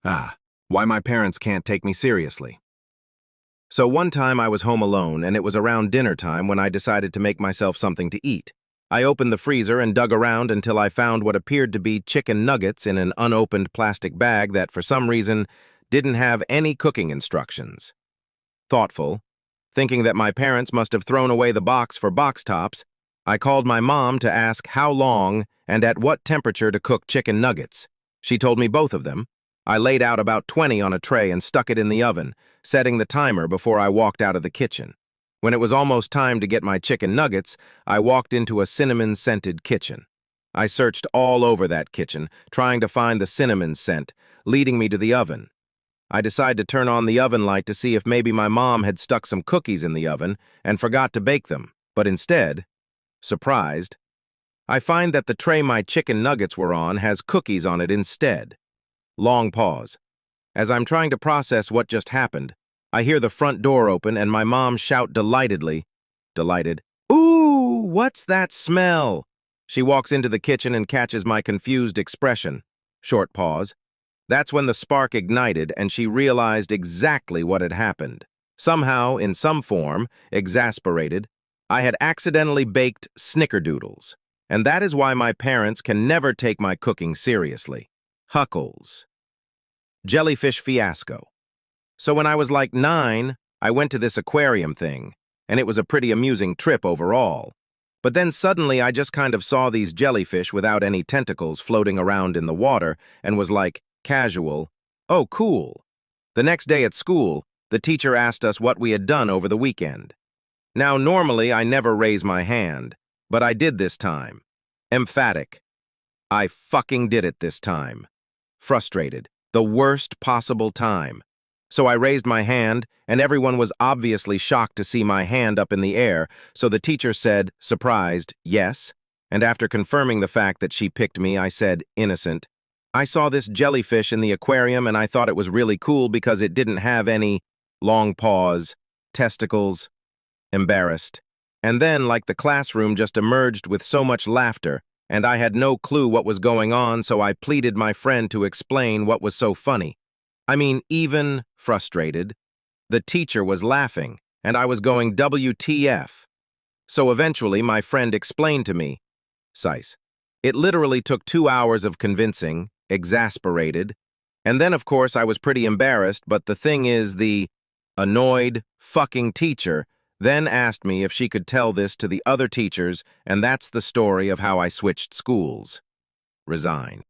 Why my parents can't take me seriously. So one time I was home alone, and it was around dinner time when I decided to make myself something to eat. I opened the freezer and dug around until I found what appeared to be chicken nuggets in an unopened plastic bag that, for some reason, didn't have any cooking instructions. Thoughtful, thinking that my parents must have thrown away the box for box tops, I called my mom to ask how long and at what temperature to cook chicken nuggets. She told me both of them. I laid out about 20 on a tray and stuck it in the oven, setting the timer before I walked out of the kitchen. When it was almost time to get my chicken nuggets, I walked into a cinnamon-scented kitchen. I searched all over that kitchen, trying to find the cinnamon scent, leading me to the oven. I decided to turn on the oven light to see if maybe my mom had stuck some cookies in the oven and forgot to bake them, but instead, surprised, I find that the tray my chicken nuggets were on has cookies on it instead. Long pause. As I'm trying to process what just happened, I hear the front door open and my mom shout delighted, "Ooh, what's that smell?" She walks into the kitchen and catches my confused expression. Short pause. That's when the spark ignited and she realized exactly what had happened. Somehow, in some form, exasperated, I had accidentally baked snickerdoodles. And that is why my parents can never take my cooking seriously. Huckles. Jellyfish fiasco. So when I was like 9, I went to this aquarium thing, and it was a pretty amusing trip overall. But then suddenly I just kind of saw these jellyfish without any tentacles floating around in the water and was like, casual, "Oh, cool." The next day at school, the teacher asked us what we had done over the weekend. Now, normally I never raise my hand, but I did this time. Emphatic. I fucking did it this time. Frustrated. The worst possible time. So I raised my hand, and everyone was obviously shocked to see my hand up in the air, so the teacher said, surprised, yes, and after confirming the fact that she picked me, I said, innocent, "I saw this jellyfish in the aquarium and I thought it was really cool because it didn't have any," long pause, testicles, embarrassed. And then, like the classroom just emerged with so much laughter, and I had no clue what was going on, so I pleaded my friend to explain what was so funny. I mean, even frustrated, the teacher was laughing, and I was going WTF. So eventually my friend explained to me, Sice. It literally took 2 hours of convincing, exasperated, and then of course I was pretty embarrassed, but the thing is the annoyed fucking teacher then asked me if she could tell this to the other teachers, and that's the story of how I switched schools. Resign.